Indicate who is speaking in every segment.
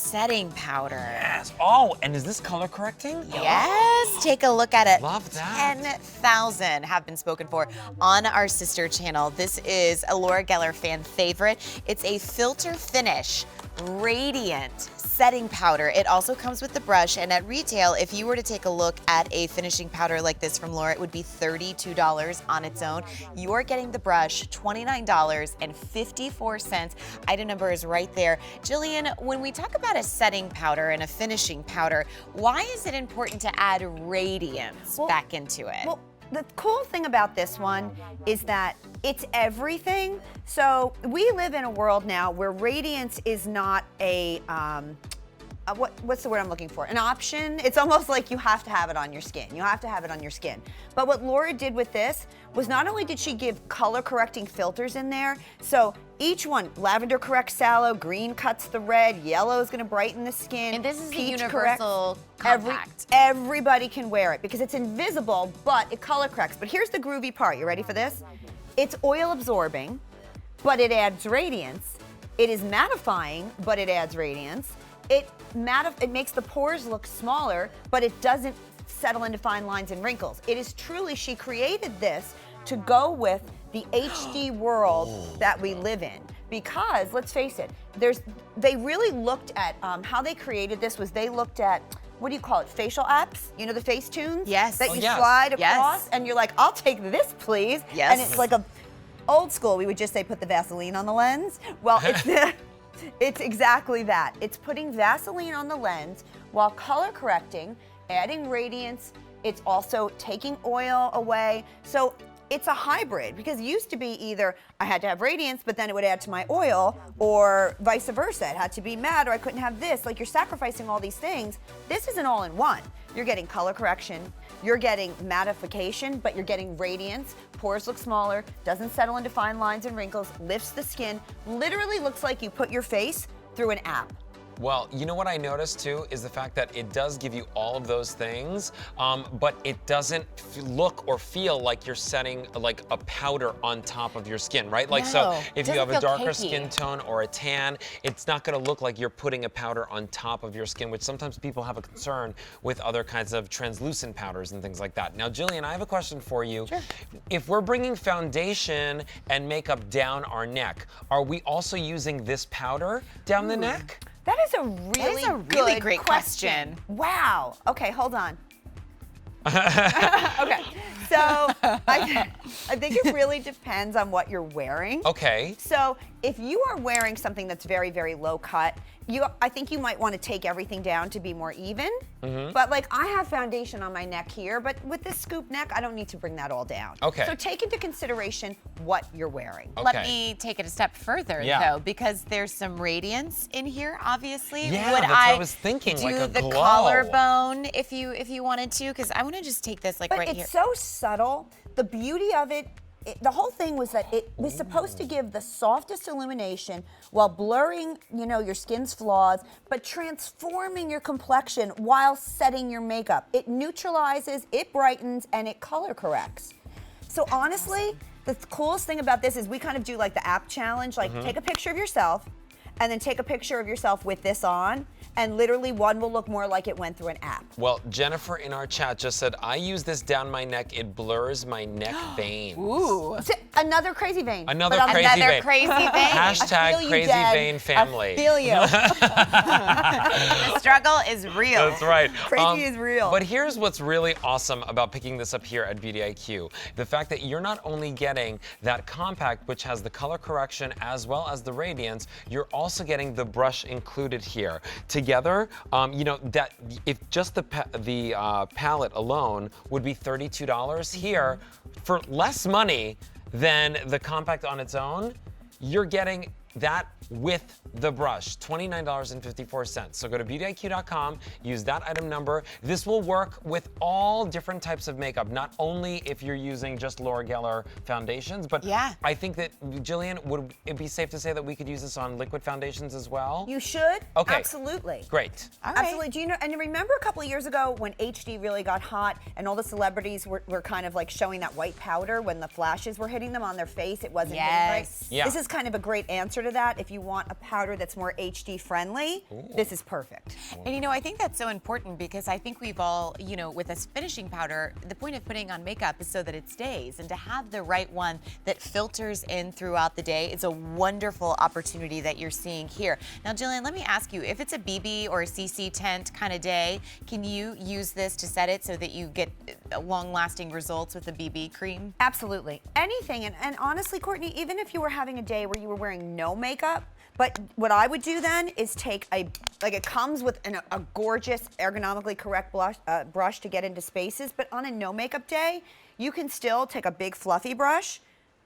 Speaker 1: setting powder.
Speaker 2: Yes. Oh, and is this color correcting?
Speaker 1: Yes, take a look at it.
Speaker 2: Love that.
Speaker 1: 10,000 have been spoken for on our sister channel. This is a Laura Geller fan favorite. It's a filter finish, radiant setting powder. It also comes with the brush, and at retail, if you were to take a look at a finishing powder like this from Laura, it would be $32 on its own. You're getting the brush, $29.54. Item number is right there. Jillian, when we talk about a setting powder and a finishing powder, why is it important to add radiance back into it?
Speaker 3: Well, the cool thing about this one is that it's everything. So we live in a world now where radiance is not a, what's the word I'm looking for? An option. It's almost like you have to have it on your skin. You have to have it on your skin. But what Laura did with this was not only did she give color correcting filters in there, so each one, lavender corrects sallow, green cuts the red, yellow is gonna brighten the skin.
Speaker 1: And this is the
Speaker 3: peach
Speaker 1: universal
Speaker 3: corrects.
Speaker 1: compact.
Speaker 3: Everybody can wear it because it's invisible, but it color corrects. But here's the groovy part, you ready for this? It's oil absorbing, but it adds radiance. It is mattifying, but it adds radiance. It makes the pores look smaller, but it doesn't settle into fine lines and wrinkles. It is truly, she created this to go with the HD world that we live in. Because, let's face it, they really looked at, how they created this was they looked at, what do you call it, facial apps? You know, the Facetunes?
Speaker 1: Yes.
Speaker 3: That you slide across, and you're like, I'll take this, please.
Speaker 1: Yes.
Speaker 3: And it's like old school, we would just say put the Vaseline on the lens. Well, it's exactly that. It's putting Vaseline on the lens while color correcting, adding radiance. It's also taking oil away. So it's a hybrid, because it used to be either I had to have radiance, but then it would add to my oil, or vice versa. It had to be matte, or I couldn't have this. Like, you're sacrificing all these things. This is an all-in-one. You're getting color correction, you're getting mattification, but you're getting radiance. Pores look smaller, doesn't settle into fine lines and wrinkles, lifts the skin. Literally looks like you put your face through an app.
Speaker 2: Well, you know what I noticed too is the fact that it does give you all of those things, but it doesn't look or feel like you're setting like a powder on top of your skin, right? Like, so if you have a darker skin tone or a tan, it's not gonna look like you're putting a powder on top of your skin, which sometimes people have a concern with other kinds of translucent powders and things like that. Now, Jillian, I have a question for you.
Speaker 1: Sure.
Speaker 2: If we're bringing foundation and makeup down our neck, are we also using this powder down the neck?
Speaker 3: That is a really
Speaker 1: great question.
Speaker 3: Wow. Okay, hold on. Okay, so I think it really depends on what you're wearing.
Speaker 2: Okay.
Speaker 3: So if you are wearing something that's very, very low cut, I think you might want to take everything down to be more even. But like, I have foundation on my neck here, but with this scoop neck, I don't need to bring that all down.
Speaker 2: Okay.
Speaker 3: So take into consideration what you're wearing.
Speaker 2: Okay.
Speaker 1: Let me take it a step further, though, because there's some radiance in here, obviously.
Speaker 2: Yeah,
Speaker 1: Would
Speaker 2: that's what I was thinking,
Speaker 1: do
Speaker 2: like a
Speaker 1: the
Speaker 2: glow.
Speaker 1: collarbone if you wanted to? Because I want to just take this like
Speaker 3: But
Speaker 1: right
Speaker 3: it's
Speaker 1: here.
Speaker 3: so subtle. The beauty of it, the whole thing was that it was supposed to give the softest illumination while blurring, you know, your skin's flaws, but transforming your complexion while setting your makeup. It neutralizes, it brightens, and it color corrects. So honestly, the coolest thing about this is we kind of do like the app challenge, like take a picture of yourself and then take a picture of yourself with this on, and literally one will look more like it went through an app.
Speaker 2: Well, Jennifer in our chat just said, I use this down my neck, it blurs my neck veins.
Speaker 1: Ooh.
Speaker 3: Another crazy vein.
Speaker 2: Another
Speaker 3: But
Speaker 2: crazy
Speaker 1: Another
Speaker 2: vein.
Speaker 1: crazy vein.
Speaker 2: Hashtag crazy vein family.
Speaker 3: I feel you.
Speaker 1: The struggle is real.
Speaker 2: That's right.
Speaker 3: Crazy is real.
Speaker 2: But here's what's really awesome about picking this up here at Beauty IQ. The fact that you're not only getting that compact, which has the color correction as well as the radiance, you're also getting the brush included here. Together, you know, that if just the palette alone would be $32 here, for less money than the compact on its own, you're getting that with the brush, $29.54. So go to beautyiq.com, use that item number. This will work with all different types of makeup, not only if you're using just Laura Geller foundations, but I think that, Jillian, would it be safe to say that we could use this on liquid foundations as well?
Speaker 3: You should.
Speaker 2: Okay.
Speaker 3: Absolutely.
Speaker 2: Great.
Speaker 1: All right.
Speaker 3: Absolutely. Do you know, and remember a couple of years ago when HD really got hot and all the celebrities were kind of like showing that white powder when the flashes were hitting them on their face, it wasn't hitting right?
Speaker 1: Yes.
Speaker 2: Yeah.
Speaker 3: This is kind of a great answer closer to that, if you want a powder that's more HD friendly, this is perfect.
Speaker 1: And you know, I think that's so important because I think we've all, you know, with a finishing powder, the point of putting on makeup is so that it stays. And to have the right one that filters in throughout the day is a wonderful opportunity that you're seeing here. Now, Jillian, let me ask you, if it's a BB or a CC tint kind of day, can you use this to set it so that you get long-lasting results with the BB cream?
Speaker 3: Absolutely. Anything, and honestly, Courtney, even if you were having a day where you were wearing no makeup, but what I would do then is take it comes with a gorgeous, ergonomically correct brush to get into spaces, but on a no makeup day, you can still take a big fluffy brush,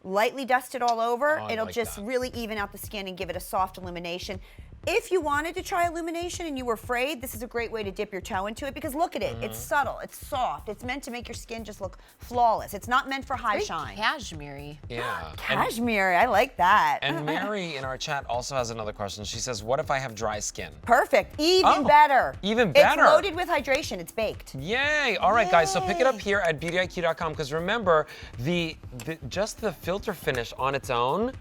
Speaker 3: lightly dust it all over. It'll just really even out the skin and give it a soft illumination. If you wanted to try illumination and you were afraid, this is a great way to dip your toe into it because look at it. It's subtle, it's soft. It's meant to make your skin just look flawless. It's not meant for high shine.
Speaker 1: Cashmere.
Speaker 2: Yeah.
Speaker 3: Cashmere, I like that.
Speaker 2: And Mary in our chat also has another question. She says, what if I have dry skin?
Speaker 3: Perfect, even better.
Speaker 2: Even better.
Speaker 3: It's loaded with hydration, it's baked.
Speaker 2: Yay! All right, guys, so pick it up here at beautyiq.com because remember, just the filter finish on its own,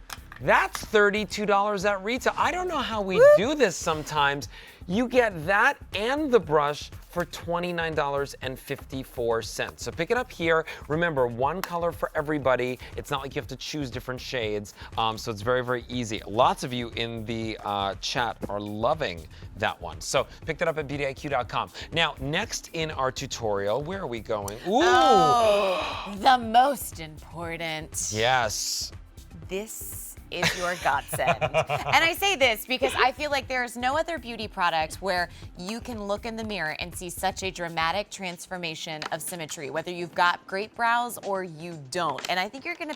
Speaker 2: that's $32 at retail. I don't know how we do this sometimes. You get that and the brush for $29.54. So pick it up here. Remember, one color for everybody. It's not like you have to choose different shades. So it's very, very easy. Lots of you in the chat are loving that one. So pick that up at beautyiq.com. Now, next in our tutorial, where are we going? Ooh!
Speaker 1: Oh, the most important.
Speaker 2: Yes.
Speaker 1: This is your godsend. And I say this because I feel like there's no other beauty product where you can look in the mirror and see such a dramatic transformation of symmetry, whether you've got great brows or you don't. And I think you're gonna